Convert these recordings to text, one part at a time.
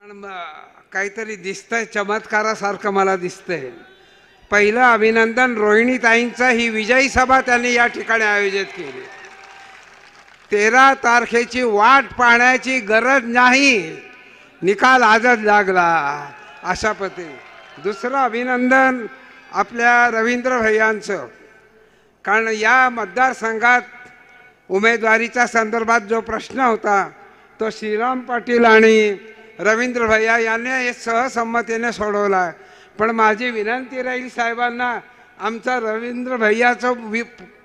काहीतरी दिसतंय, चमत्कारासारखं मला दिसतंय. पहिलं अभिनंदन रोहिणीताईंचं. ही विजयी सभा त्यांनी या ठिकाणी आयोजित केली. 13 तारखेची वाट पाहण्याची गरज नाही, निकाल आजच लागला अशा पद्धतीने. दुसरं अभिनंदन आपल्या रवींद्र भैयांचं, कारण या मतदारसंघात उमेदवारीच्या संदर्भात जो प्रश्न होता तो श्रीराम पाटील आणि रवींद्र भैया यांनी सहसंमतीने सोडवला. पण माझी विनंती राहील साहेबांना, आमचा रवींद्र भैयाचं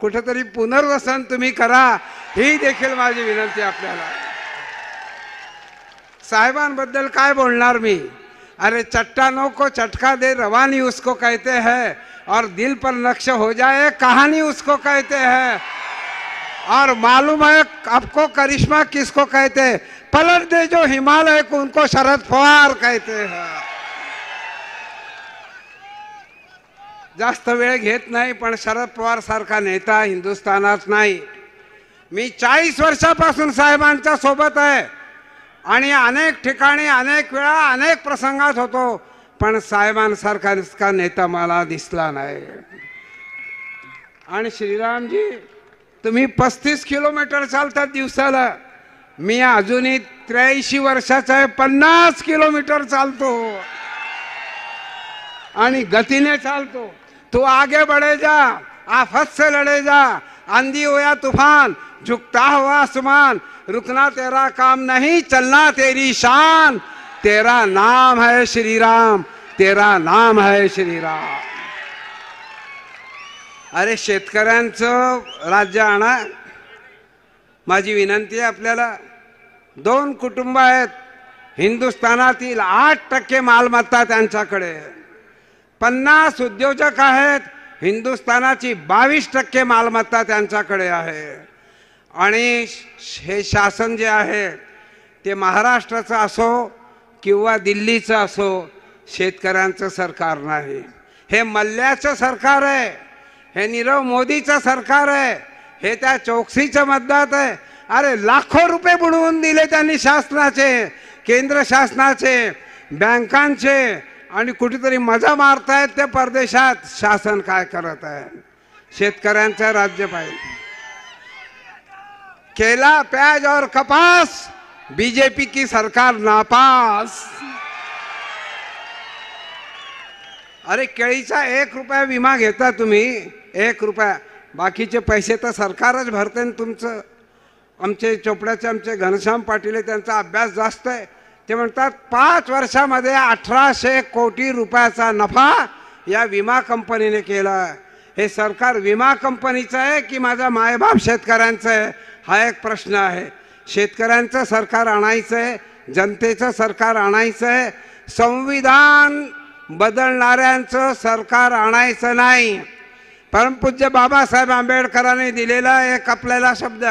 कुठेतरी पुनर्वसन तुम्ही करा, ही देखील माझी विनंती आपल्याला. साहेबांबद्दल काय बोलणार मी. अरे चट्टानों को चटका दे रवानी उसको कहते हैं, और दिल पर नक्श हो जाए कहानी उसको कहते हैं. और मालूम है आपको करिश्मा किसको कहते हैं, पलट दे जो हिमालय को उनको शरद पवार कहते हैं. जास्त वेळ घेत नाही, पण शरद पवार सारखा नेता हिंदुस्थानात नाही. मी 40 वर्षापासून साहेबांच्या सोबत आहे आणि अनेक ठिकाणी अनेक वेळा अनेक प्रसंगात होतो, पण साहेबांसारखा नेता मला दिसला नाही. आणि श्रीरामजी, तुम्ही 35 किलोमीटर चालतात दिवसाला. मी अजूनही 83 वर्षाचा आहे, 50 किलोमीटर चालतो आणि गतीने चालतो. तू आगे बढ़े जा, आफत से लड़े जा, आंधी हो या तूफान, झुकता हुआ आसमान, रुकना तेरा काम नहीं, चलना तेरी शान. तेरा नाम है श्री राम, तेरा नाम है श्री राम. अरे शेतकऱ्यांचं राज्य आणा. माझी विनंती आहे आपल्याला. 2 कुटुंब आहेत, हिंदुस्थानातील 8% मालमत्ता त्यांच्याकडे. 50 उद्योजक आहेत, हिंदुस्थानाची 22% मालमत्ता त्यांच्याकडे आहे. आणि हे शासन जे आहे ते महाराष्ट्राचं असो किंवा दिल्लीचं असो, शेतकऱ्यांचं सरकार नाही. हे मल्ल्याचं सरकार आहे, हे नीरव मोदीचं सरकार आहे, हे त्या चौकसीचं मतदात आहे. अरे लाखो रुपये बुडवून दिले त्यांनी शासनाचे, केंद्र शासनाचे, बँकांचे, आणि कुठेतरी मजा मारतायत ते परदेशात. शासन काय करत आहे. शेतकऱ्यांचं राज्य पाहिजे. केला, प्याज और कपास, बीजेपी की सरकार नापास. अरे केळीचा 1 रुपया विमा घेता तुम्ही, 1 रुपया. बाकीचे पैसे तर सरकारच भरते ना तुमचं. आमचे चोपड्याचे आमचे घनश्याम पाटील, त्यांचा अभ्यास जास्त आहे. ते म्हणतात 5 वर्षामध्ये 1800 कोटी रुपयाचा नफा या विमा कंपनीने केला. हे सरकार विमा कंपनीचं आहे की माझा मायबाप शेतकऱ्यांचं आहे, हा एक प्रश्न आहे. शेतकऱ्यांचं सरकार आणायचं आहे, जनतेचं सरकार आणायचं आहे, संविधान बदलणाऱ्यांचं सरकार आणायचं नाही. परमपूज्य बाबासाहेब आंबेडकरांनी दिलेला एक आपल्याला शब्द,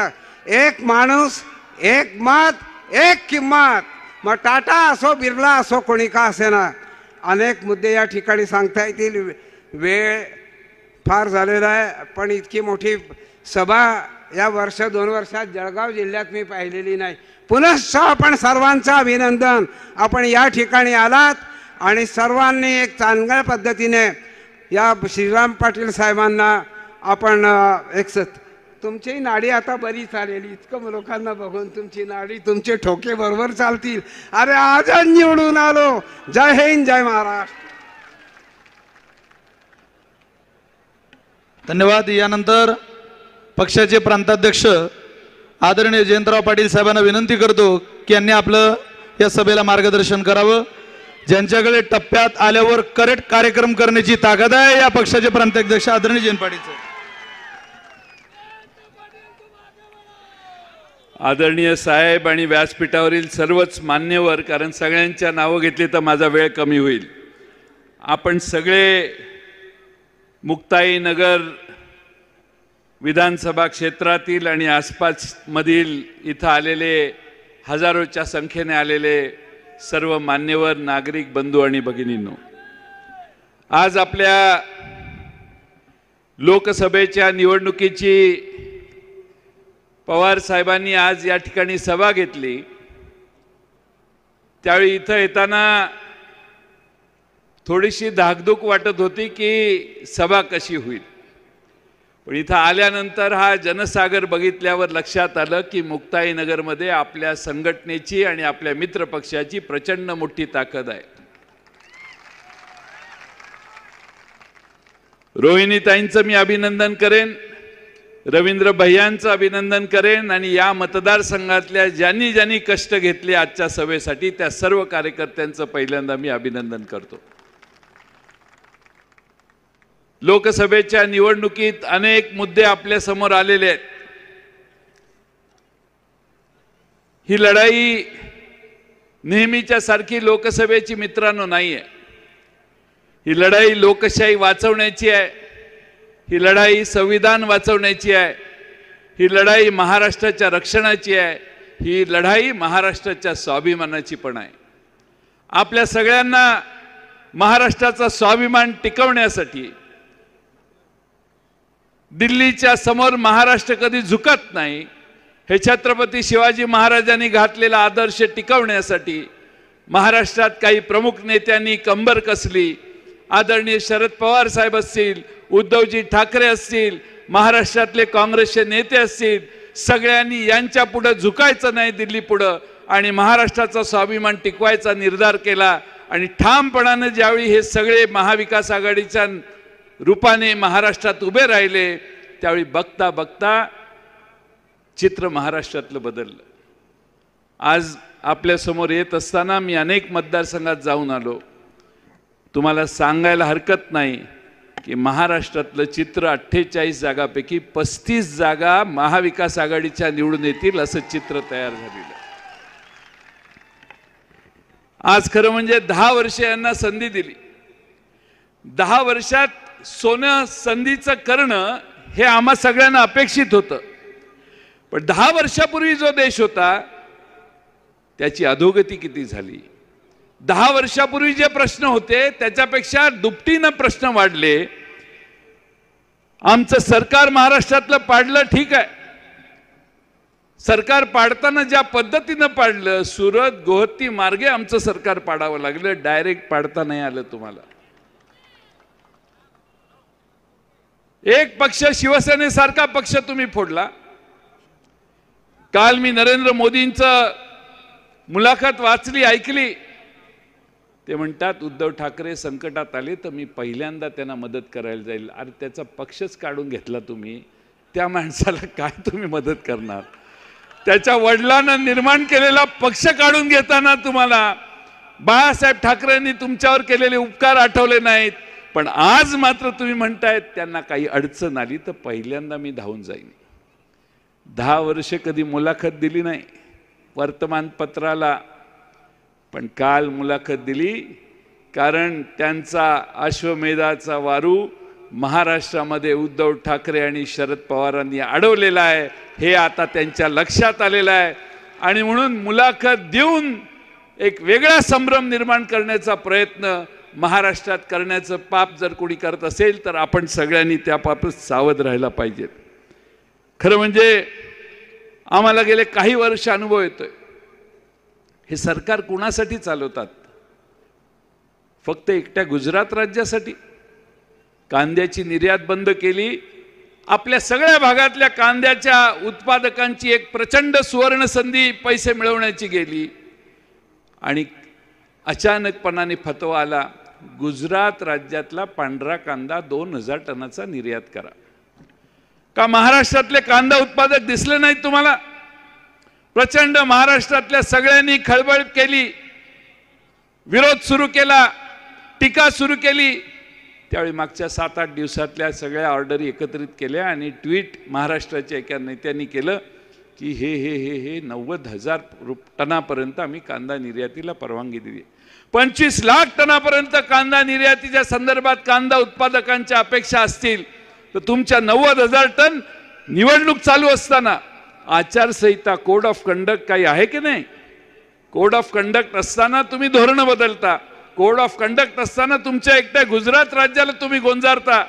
एक माणूस, एक मत, एक किंमत. मग टाटा असो, बिर्ला असो, कोणी का असेना, अनेक मुद्दे या ठिकाणी सांगता येतील. वेळ फार झालेला आहे, पण इतकी मोठी सभा या 1-2 वर्षात जळगाव जिल्ह्यात मी पाहिलेली नाही. पुनश्च आपण सर्वांचं अभिनंदन. आपण या ठिकाणी आलात आणि सर्वांनी एक चांगल्या पद्धतीने या श्रीराम पाटील साहेबांना आपण तुमची नाडी आता बरी चालेली. इतकं लोकांना बघून तुमची नाडी, तुमचे ठोके बरोबर चालतील. अरे आज निवडून आलो. जय हिंद, जय महाराष्ट्र. धन्यवाद. यानंतर पक्षाचे प्रांताध्यक्ष आदरणीय जयंतराव पाटील साहेबांना विनंती करतो की यांनी आपलं या सभेला मार्गदर्शन करावं. ज्यांच्याकडे टप्प्यात आल्यावर करेक्ट कार्यक्रम करण्याची ताकद आहे, या पक्षाचे प्रांताध्यक्ष आदरणीय जयंत पाटील साहेब. आदरणीय साहेब आणि व्यासपीठावरील सर्वच मान्यवर, कारण सगळ्यांच्या नावं घेतली तर माझा वेळ कमी होईल. आपण सगळे मुक्ताईनगर विधानसभा क्षेत्रातील आणि आसपासमधील इथं आलेले हजारोच्या संख्येने आलेले सर्व मान्यवर, नागरिक बंधू आणि भगिनींनो, आज आपल्या लोकसभेच्या निवडणुकीची पवार साहेबांनी आज या ठिकाणी सभा घेतली. त्यावेळी इथं येताना थोडीशी धाकधूक वाटत होती की सभा कशी होईल, पण इथं आल्यानंतर हा जनसागर बघितल्यावर लक्षात आलं की मुक्ताईनगरमध्ये आपल्या संघटनेची आणि आपल्या मित्र पक्षाची प्रचंड मोठी ताकद आहे. रोहिणीताईंचं मी अभिनंदन करेन, रवींद्र भैयांचं अभिनंदन करेन आणि या मतदारसंघातल्या ज्यांनी ज्यांनी कष्ट घेतले आजच्या सभेसाठी त्या सर्व कार्यकर्त्यांचं पहिल्यांदा मी अभिनंदन करतो. लोकसभेच्या निवडणुकीत अनेक मुद्दे आपल्या समोर आलेले आहेत. ही लढाई नेहमीच्या सारखी लोकसभेची मित्रांनो नाहीये. ही लढाई लोकशाही वाचवण्याची आहे, ही लढाई संविधान वाचवण्याची आहे, ही लढाई महाराष्ट्राच्या रक्षणाची आहे, ही लढाई महाराष्ट्राच्या स्वाभिमानाची पण आहे. आपल्या सगळ्यांना महाराष्ट्राचा स्वाभिमान टिकवण्यासाठी दिल्लीच्या समोर महाराष्ट्र कधी झुकत नाही हे छत्रपती शिवाजी महाराजांनी घातलेला आदर्श टिकवण्यासाठी महाराष्ट्रात काही प्रमुख नेत्यांनी कंबर कसली. आदरणीय शरद पवार साहेब असतील, उद्धवजी ठाकरे असतील, महाराष्ट्रातले काँग्रेसचे नेते असतील, सगळ्यांनी यांच्या पुढे झुकायचं नाही दिल्ली पुढं आणि महाराष्ट्राचा स्वाभिमान टिकवायचा निर्धार केला. आणि ठामपणाने ज्यावेळी हे सगळे महाविकास आघाडीच्या रूपाने महाराष्ट्रात उभे राहिले त्यावेळी बघता बघता चित्र महाराष्ट्रातलं बदललं. आज आपल्या समोर येत असताना मी अनेक मतदारसंघात जाऊन आलो. तुम्हाला सांगायला हरकत नाही की महाराष्ट्रातलं चित्र 48 जागापैकी 35 जागा महाविकास आघाडीच्या निवडून येतील असं चित्र तयार झालेलं. आज खरं म्हणजे 10 वर्ष यांना संधी दिली. 10 वर्षात सोनं संधीचं करणं हे आम्हा सगळ्यांना अपेक्षित होतं. पण 10 वर्षापूर्वी जो देश होता त्याची अधोगती किती झाली. 10 वर्षापूर्वी जे प्रश्न होते त्याच्यापेक्षा दुपटीनं प्रश्न वाढले. आमचं सरकार महाराष्ट्रातलं पाडलं ठीक आहे, सरकार पाडताना ज्या पद्धतीनं पाडलं, सुरत गोहत्ती मार्गे आमचं सरकार पाडावं लागलं, डायरेक्ट पाडता नाही आलं. तुम्हाला एक पक्ष शिवसेनेसारखा पक्ष तुम्ही फोडला. काल मी नरेंद्र मोदींचं मुलाखत वाचली, ऐकली. ते म्हणतात उद्धव ठाकरे संकटात आले तर मी पहिल्यांदा त्यांना मदत करायला जाईल. अरे त्याचा पक्षच काढून घेतला तुम्ही, त्या माणसाला काय तुम्ही मदत करणार. त्याच्या वडिलांना निर्माण केलेला पक्ष काढून घेताना तुम्हाला बाळासाहेब ठाकरेंनी तुमच्यावर केलेले उपकार आठवले नाहीत. पण आज मात्र तुम्ही म्हणतायत त्यांना काही अडचण आली तर पहिल्यांदा मी धावून जाईन. 10 वर्ष कधी मुलाखत दिली नाही वर्तमानपत्राला, पण काल मुलाखत दिली कारण त्यांचा अश्वमेधाचा वारू महाराष्ट्रामध्ये उद्धव ठाकरे आणि शरद पवारांनी अडवलेला आहे हे आता त्यांच्या लक्षात आलेलं आहे. आणि म्हणून मुलाखत देऊन एक वेगळा संभ्रम निर्माण करण्याचा प्रयत्न महाराष्ट्रात करण्याचं पाप जर कोणी करत असेल तर आपण सगळ्यांनी त्या पापात सावध राहायला पाहिजे. खरं म्हणजे आम्हाला गेले काही वर्ष अनुभव येतोय हे सरकार कुणासाठी चालवतात. फक्त एकट्या गुजरात राज्यासाठी कांद्याची निर्यात बंद केली. आपल्या सगळ्या भागातल्या कांद्याच्या उत्पादकांची एक प्रचंड सुवर्ण संधी पैसे मिळवण्याची गेली आणि अचानकपणाने फतवा आला गुजरात राज्यातला पांढरा कांदा 2000 टनाचा निर्यात करा. का महाराष्ट्रातले कांदा उत्पादक दिसले नाहीत तुम्हाला. प्रचंड महाराष्ट्रातल्या सगळ्यांनी खळबळ केली, विरोध सुरू केला, टीका सुरू केली. त्यावेळी मागच्या 7-8 दिवसातल्या सगळ्या ऑर्डरी एकत्रित केल्या आणि ट्विट महाराष्ट्राच्या एका नेत्यांनी केलं की हे 90,000 टनापर्यंत आम्ही कांदा निर्यातीला परवानगी दिली. 25 लाख टनापर्यंत कांदा निर्यातीच्या संदर्भात कांदा उत्पादकांच्या अपेक्षा असतील तर तुमच्या 90,000 टन निवडणूक चालू असताना आचारसंहिता कोड ऑफ कंडक्ट काही आहे की नाही. कोड ऑफ कंडक्ट असताना तुम्ही धोरणं बदलता. कोड ऑफ कंडक्ट असताना तुमच्या एकट्या गुजरात राज्याला तुम्ही गोंजारता.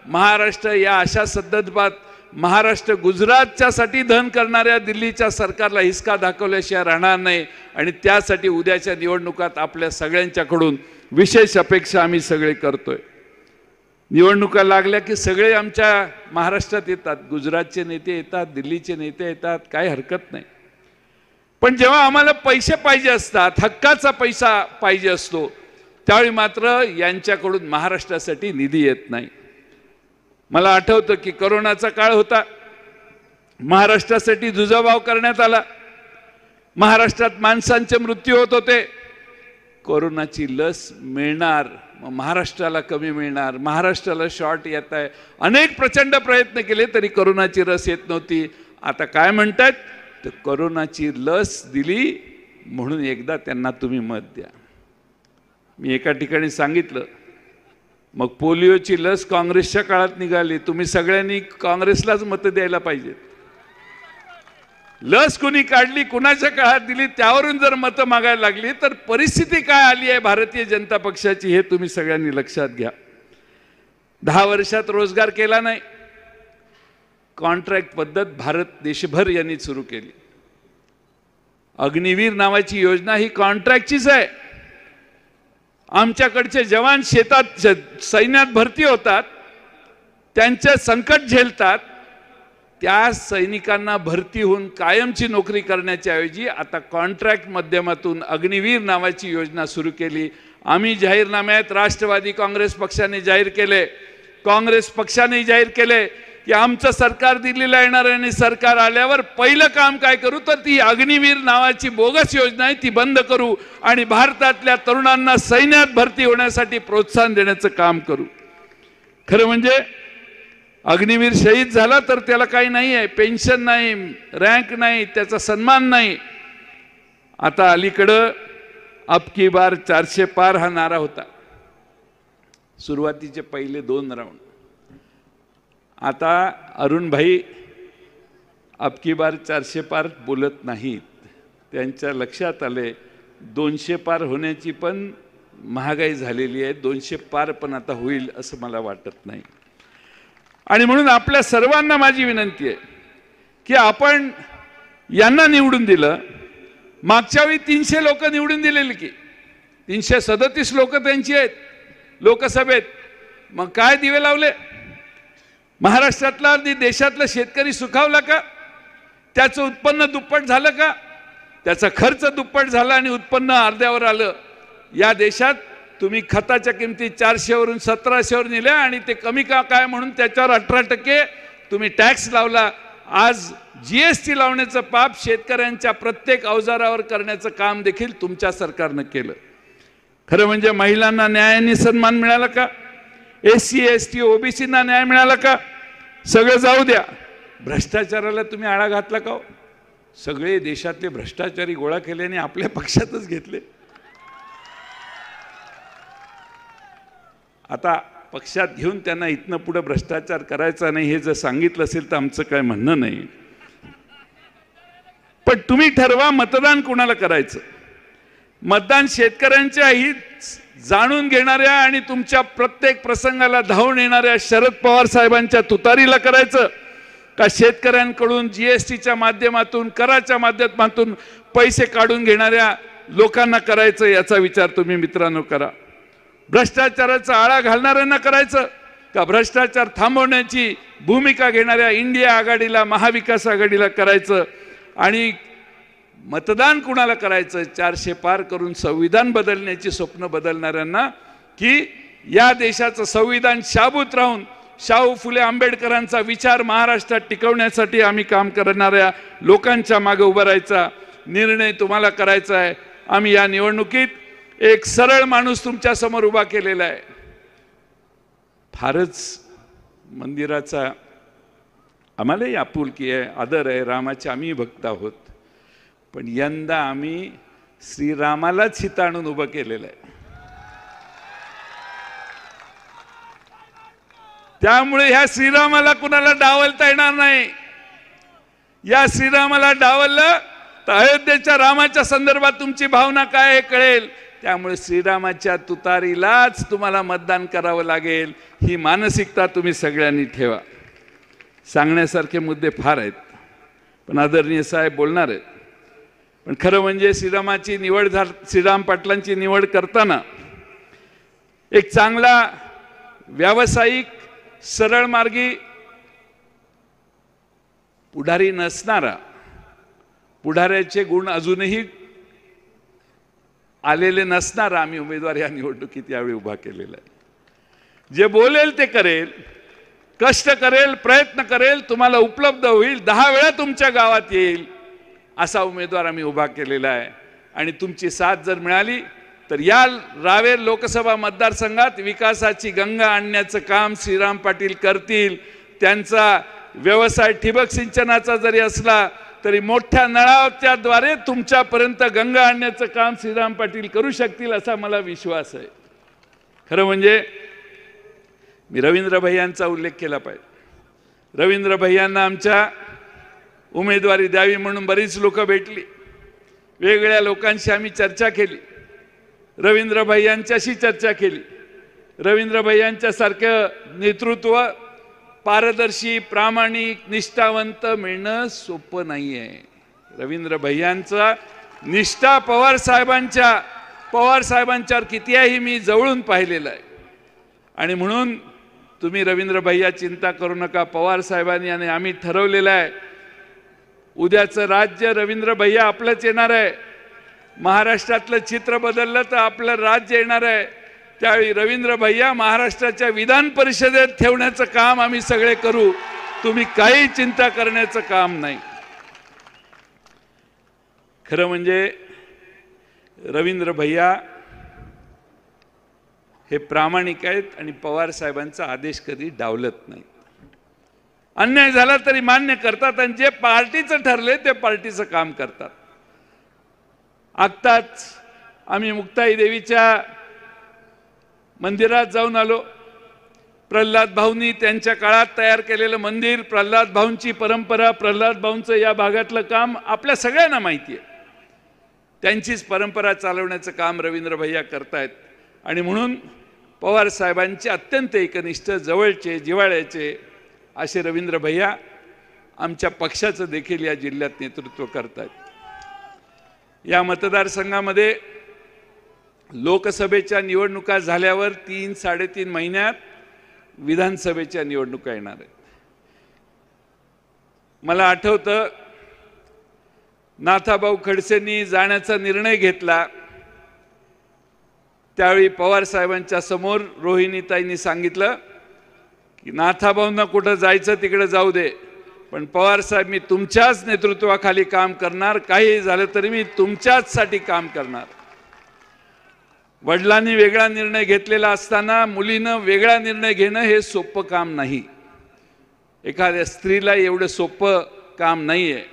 महाराष्ट्र या अशा संदर्भात महाराष्ट्र गुजरातच्यासाठी धन करणाऱ्या दिल्लीच्या सरकारला हिसका दाखवल्याशिवाय राहणार नाही आणि त्यासाठी उद्याच्या निवडणुकात आपल्या सगळ्यांच्याकडून विशेष अपेक्षा आम्ही सगळे करतोय। निवडणुका लागल्या की सगळे आमच्या महाराष्ट्रात येतात, गुजरातचे नेते येतात, दिल्लीचे नेते येतात, काही हरकत नाही। पण जेव्हा आम्हाला पैसे पाहिजे असतात, हक्काचा पैसा पाहिजे असतो, त्यावेळी मात्र यांच्याकडून महाराष्ट्रासाठी निधी येत नाही। मला आठवतं की कोरोनाचा काळ होता, महाराष्ट्रासाठी जुजाभाव करण्यात आला, महाराष्ट्रात माणसांचे मृत्यू होत होते, कोरोनाची लस मिळणार मग महाराष्ट्राला कमी मिळणार, महाराष्ट्राला शॉर्ट येत आहे, अनेक प्रचंड प्रयत्न केले तरी कोरोनाची लस येत नव्हती। आता काय म्हणतात तर कोरोनाची लस दिली म्हणून एकदा त्यांना तुम्ही मत द्या। मी एका ठिकाणी सांगितलं, मग पोलिओची लस काँग्रेसच्या काळात निघाली, तुम्ही सगळ्यांनी काँग्रेसलाच मतं द्यायला पाहिजेत। लस कोणी काढली, कुणाच्या काळात दिली, त्यावरून जर मतं मागायला लागली तर परिस्थिती काय आली आहे भारतीय जनता पक्षाची हे तुम्ही सगळ्यांनी लक्षात घ्या। 10 वर्षात रोजगार केला नाही, कॉन्ट्रॅक्ट पद्धत भारत देशभर यांनी सुरू केली। अग्निवीर नावाची योजना ही कॉन्ट्रॅक्टचीच आहे। आमच्याकडचे जवान शेतात सैन्यात भरती होतात, त्यांचे संकट झेलतात, त्या सैनिकांना भरती होऊन कायमची नोकरी करण्याच्या ऐवजी आता कॉन्ट्रॅक्ट माध्यमातून अग्निवीर नावाची योजना सुरू केली। आम्ही जाहीरनाम्यात राष्ट्रवादी काँग्रेस पक्षाने जाहीर केले, काँग्रेस पक्षाने जाहीर केले की आमचं सरकार दिल्लीला येणार आणि सरकार आल्यावर पहिलं काम काय करू तर ती अग्निवीर नावाची बोगस योजना आहे ती बंद करू आणि भारतातल्या तरुणांना सैन्यात भरती होण्यासाठी प्रोत्साहन देण्याचं काम करू। खरं म्हणजे अग्निवीर शहीद झाला तर त्याला काही नाही आहे, पेन्शन नाही, रँक नाही, त्याचा सन्मान नाही। आता अलीकडं अब की बार 400 पार हा नारा होता, सुरुवातीचे पहिले 2 राऊंड। आता अरुण भाई अब की बार 400 पार बोलत नाहीत, त्यांच्या लक्षात आले 200 पार होण्याची पण महागाई झालेली आहे, 200 पार पण आता होईल असं मला वाटत नाही। आणि म्हणून आपल्या सर्वांना माझी विनंती आहे की आपण यांना निवडून दिलं, मागच्या वेळी 300 लोक निवडून दिलेली की 337 लोक त्यांची आहेत लोकसभेत, मग काय दिवे लावले? महाराष्ट्रातला देशातला शेतकरी सुखावला का? त्याचं उत्पन्न दुप्पट झालं का? त्याचा खर्च दुप्पट झाला आणि उत्पन्न अर्ध्यावर आलं? या देशात तुम्ही खताच्या किमती 400 वरून 1700 वर नेल्या आणि ते कमी का काय म्हणून त्याच्यावर 18% तुम्ही टॅक्स लावला। आज जीएसटी लावण्याचं पाप शेतकऱ्यांच्या प्रत्येक अवजारावर करण्याचं काम देखील तुमच्या सरकारनं केलं। खरं म्हणजे महिलांना न्यायाने सन्मान मिळाला का? SC ST OBC ना न्याय मिळाला का? सगळं जाऊ द्या, भ्रष्टाचाराला तुम्ही आळा घातला का? सगळे देशातले भ्रष्टाचारी गोळा केले आणि आपल्या पक्षातच घेतले। आता पक्षात घेऊन त्यांना इथनं पुढे भ्रष्टाचार करायचा नाही हे जर सांगितलं असेल तर आमचं काय म्हणणं नाही, पण तुम्ही ठरवा मतदान कोणाला करायचं। मतदान शेतकऱ्यांच्या हित जाणून घेणाऱ्या आणि तुमच्या प्रत्येक प्रसंगाला धावून येणाऱ्या शरद पवार साहेबांच्या तुतारीला करायचं का शेतकऱ्यांकडून जीएसटीच्या माध्यमातून कराच्या माध्यमातून पैसे काढून घेणाऱ्या लोकांना करायचं? याचा विचार तुम्ही मित्रांनो करा। भ्रष्टाचाराचा आळा घालणाऱ्यांना करायचं का भ्रष्टाचार थांबवण्याची भूमिका घेणाऱ्या इंडिया आघाडीला महाविकास आघाडीला करायचं? आणि मतदान कुणाला करायचं? 400 पार करून संविधान बदलण्याची स्वप्न बदलणाऱ्यांना की या देशाचं संविधान शाबूत राहून शाहू फुले आंबेडकरांचा विचार महाराष्ट्रात टिकवण्यासाठी आम्ही काम करणाऱ्या लोकांच्या मागे उभा राहायचा निर्णय तुम्हाला करायचा आहे। आम्ही या निवडणुकीत एक सरळ माणूस तुमच्या समोर उभा केलेला आहे। फारच मंदिराचा आम्हालाही आपुलकी आहे, आदर आहे, रामाचे आम्ही भक्त आहोत, पण यंदा आम्ही श्रीरामालाच हित आणून उभं केलेलं आहे। त्यामुळे ह्या श्रीरामाला कुणाला डावलता येणार नाही। या श्रीरामाला डावललं तर अयोध्येच्या रामाच्या संदर्भात तुमची भावना काय हे कळेल। त्यामुळे श्रीरामाच्या तुतारीलाच तुम्हाला मतदान करावं लागेल, ही मानसिकता तुम्ही सगळ्यांनी ठेवा। सांगण्यासारखे मुद्दे फार आहेत, पण आदरणीय साहेब बोलणार आहेत. पण खरं म्हणजे श्रीराम पाटलांची निवड करताना एक चांगला व्यावसायिक सरळ मार्गी पुढारी नसणारा, पुढाऱ्याचे गुण अजूनही आलेले नसणारा आम्ही उमेदवार या निवडणुकीत यावेळी उभा केलेला आहे. जे बोलेल ते करेल, कष्ट करेल, प्रयत्न करेल, तुम्हाला उपलब्ध होईल, 10 वेळा तुमच्या गावात येईल असा उमेदवार आम्ही उभा केलेला आहे. आणि तुमची साथ जर मिळाली तर या रावेर लोकसभा मतदारसंघात विकासाची गंगा आणण्याचं काम श्रीराम पाटील करतील. त्यांचा व्यवसाय ठिबक सिंचनाचा जरी असला तरी मोठ्या नळाच्याद्वारे तुमच्यापर्यंत गंगा आणण्याचं काम श्रीराम पाटील करू शकतील असा मला विश्वास आहे. खरं म्हणजे मी रवींद्र भैयांचा उल्लेख केला पाहिजे. रवींद्र भैयांना आमच्या उमेदवारी द्यावी म्हणून बरीच लोक भेटली, वेगवेगळ्या लोकांशी आम्ही चर्चा केली, रवींद्र भैयांच्याशी चर्चा केली. रवींद्र भैयांच्यासारखं नेतृत्व पारदर्शी, प्रामाणिक, निष्ठावंत मिळणं सोपं नाही आहे. रवींद्र भैयांचा निष्ठा पवार साहेबांच्यावर कितीही मी जवळून पाहिलेला आहे. आणि म्हणून तुम्ही रवींद्र भैया चिंता करू नका. पवार साहेबांनी आणि आम्ही ठरवलेलं आहे, उद्याचं राज्य रवींद्र भैया आपलंच येणार आहे. महाराष्ट्रातलं चित्र बदललं तर आपलं राज्य येणार आहे. त्यावेळी रवींद्र भैया महाराष्ट्राच्या विधान परिषदेत ठेवण्याचं काम आम्ही सगळे करू. तुम्ही काही चिंता करण्याचं काम नाही. खरं म्हणजे रवींद्र भैया हे प्रामाणिक आहेत आणि पवार साहेबांचा आदेश कधी डावलत नाही. अन्याय झाला तरी मान्य करतात आणि जे पार्टीचं ठरले ते पार्टीचं काम करतात. आत्ताच आम्ही मुक्ताई देवीच्या मंदिरात जाऊन आलो. प्रल्हाद भाऊंनी त्यांच्या काळात तयार केलेलं मंदिर, प्रल्हाद भाऊंची परंपरा, प्रल्हाद भाऊंचं या भागातलं काम आपल्या सगळ्यांना माहिती आहे. त्यांचीच परंपरा चालवण्याचं काम रवींद्र भैया करतायत. आणि म्हणून पवार साहेबांचे अत्यंत एकनिष्ठ, जवळचे, जिव्हाळ्याचे असे रवींद्र भैया आमच्या पक्षाचं देखील या जिल्ह्यात नेतृत्व करतात. या मतदारसंघामध्ये लोकसभेच्या निवडणुका झाल्यावर 3-3.5 महिन्यात विधानसभेच्या निवडणुका येणार आहेत. मला आठवतं नाथाभाऊ खडसेंनी जाण्याचा निर्णय घेतला त्यावेळी पवार साहेबांच्या समोर रोहिणीताईंनी सांगितलं की नाथाभाऊंना कुठं जायचं तिकडे जाऊ दे, पण पवार साहेब मी तुमच्याच नेतृत्वाखाली काम करणार, काही झालं तरी मी तुमच्याचसाठी काम करणार. वडिलांनी वेगळा निर्णय घेतलेला असताना मुलीनं वेगळा निर्णय घेणं हे सोपं काम नाही. एखाद्या स्त्रीला एवढं सोपं काम नाही आहे.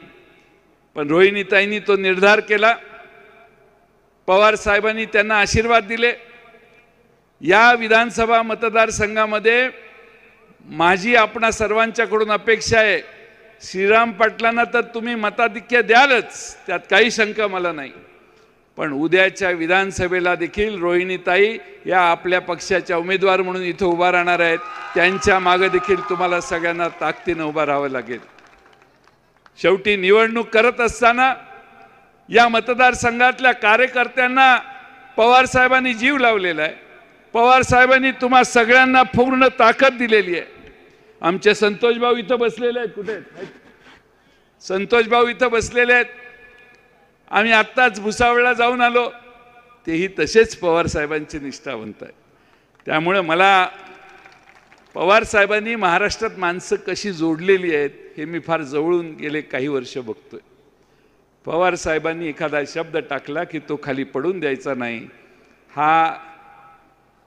पण रोहिणीताईंनी तो निर्धार केला. पवार साहेबांनी त्यांना आशीर्वाद दिले. या विधानसभा मतदारसंघामध्ये माझी आपणा सर्वांच्याकडून अपेक्षा आहे, श्रीराम पाटलांना तर तुम्ही मताधिक्य द्यालच, त्यात काही शंका मला नाही, पण उद्याच्या विधानसभेला देखील रोहिणीताई या आपल्या पक्षाच्या उमेदवार म्हणून इथं उभा राहणार आहेत. त्यांच्या मागे देखील तुम्हाला सगळ्यांना ताकदीनं उभा राहावं लागेल. शेवटी निवडणूक करत असताना या मतदारसंघातल्या कार्यकर्त्यांना पवार साहेबांनी जीव लावलेला आहे. पवार साहेबांनी तुम्हा सगळ्यांना पूर्ण ताकद दिलेली आहे. आमचे संतोष भाऊ इथं बसलेले आहेत. कुठे आहेत? संतोष भाऊ इथं बसलेले आहेत. आम्ही आत्ताच भुसावळला जाऊन आलो, तेही तसेच पवार साहेबांचे निष्ठावंत आहेत. त्यामुळे मला पवार साहेबांनी महाराष्ट्रात माणसं कशी जोडलेली आहेत हे मी फार जवळून गेले काही वर्ष बघतोय. पवार साहेबांनी एखादा शब्द टाकला की तो खाली पडून द्यायचा नाही. हा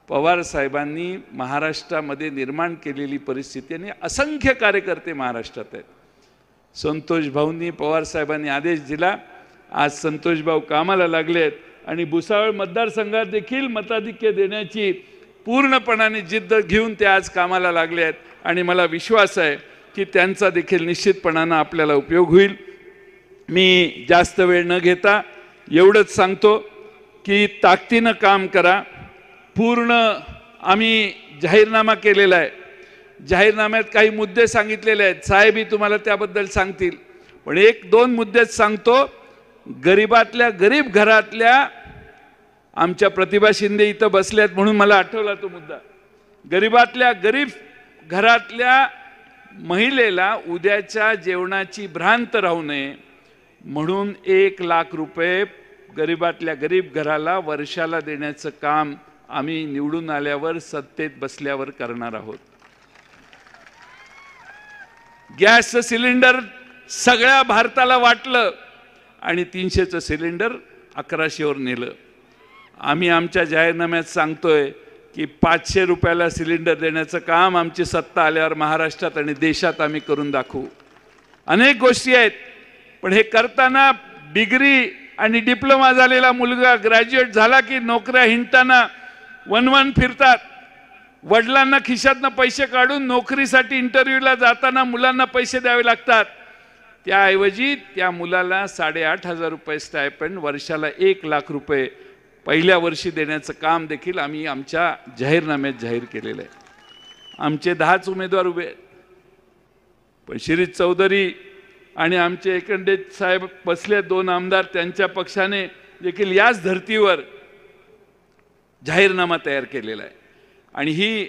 पवार साहेबांनी महाराष्ट्रामध्ये निर्माण केलेली परिस्थिती आणि असंख्य कार्यकर्ते महाराष्ट्रात आहेत. संतोष भाऊंनी, पवार साहेबांनी आदेश दिला, आज संतोष भाऊ कामाला लागले आहेत आणि भुसावळ मतदारसंघात देखील मताधिक्य देण्याची पूर्णपणाने जिद्द घेऊन ते आज कामाला लागले आहेत. आणि मला विश्वास आहे की त्यांचा देखील निश्चितपणाने आपल्याला उपयोग होईल. मी जास्त वेळ न घेता एवढंच सांगतो की ताकदीनं काम करा. पूर्ण आम्ही जाहीरनामा केलेला आहे. जाहीरनाम्यात काही मुद्दे सांगितलेले आहेत, साहेबही तुम्हाला त्याबद्दल सांगतील, पण एक दोन मुद्देच सांगतो. गरीबातल्या गरीब घरातल्या आमच्या प्रतिभा शिंदे इथं बसल्यात म्हणून मला आठवला तो मुद्दा. गरीबातल्या गरीब घरातल्या महिलेला उद्याच्या जेवणाची भ्रांत राहू नये म्हणून 1,00,000 रुपये गरीबातल्या गरीब घराला वर्षाला देण्याचं काम आम्ही निवडून आल्यावर सत्तेत बसल्यावर करणार आहोत. गॅसचं सिलेंडर सगळ्या भारताला वाटलं आणि 300चं सिलेंडर 1100वर नेलं. आम्ही आमच्या जाहीरनाम्यात सांगतोय की 500 रुपयाला सिलेंडर देण्याचं काम आमची सत्ता आल्यावर महाराष्ट्रात आणि देशात आम्ही करून दाखवू. अनेक गोष्टी आहेत, पण हे करताना डिग्री आणि डिप्लोमा झालेला मुलगा ग्रॅज्युएट झाला की नोकऱ्या हिंडताना वन फिरतात. वडिलांना खिशातनं पैसे काढून नोकरीसाठी इंटरव्ह्यूला जाताना मुलांना पैसे द्यावे लागतात. त्याऐवजी त्या मुलाला 8,500 रुपये स्टायपेंड, वर्षाला 1,00,000 रुपये पहिल्या वर्षी देण्याचं काम देखील आम्ही आमच्या जाहीरनाम्यात जाहीर केलेलं आहे. आमचे 10च उमेदवार उभे आहेत, पण शिरीष चौधरी आणि आमचे एकंदे साहेब बसले 2 आमदार, त्यांच्या पक्षाने देखील याच धर्तीवर जाहीरनामा तयार केलेला आहे. आणि ही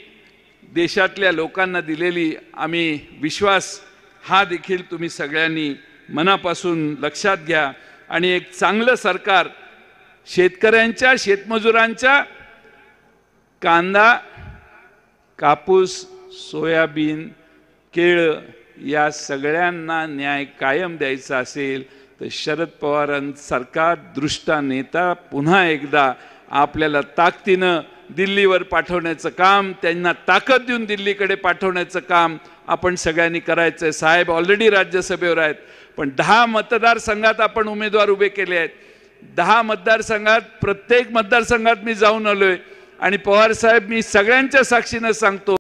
देशातल्या लोकांना दिलेली आम्ही विश्वास हा देखील तुम्ही सगळ्यांनी मनापासून लक्षात घ्या. आणि एक चांगलं सरकार शेतकऱ्यांच्या, शेतमजुरांच्या, कांदा, कापूस, सोयाबीन, केळं या सगळ्यांना न्याय कायम द्यायचा असेल तर शरद पवारांसारखा दृष्टा नेता पुन्हा एकदा आपल्याला ताकदीनं दिल्लीवर पाठवण्याचं काम, त्यांना ताकद देऊन दिल्लीकडे पाठवण्याचं काम आपण सगळ्यांनी करायचं आहे. साहेब ऑलरेडी राज्यसभेवर आहेत, पण 10 मतदारसंघात आपण उमेदवार उभे केले आहेत. 10 मतदारसंघात प्रत्येक मतदारसंघात मी जाऊन आलोय आणि पवार साहेब, मी सगळ्यांच्या साक्षीनं सांगतो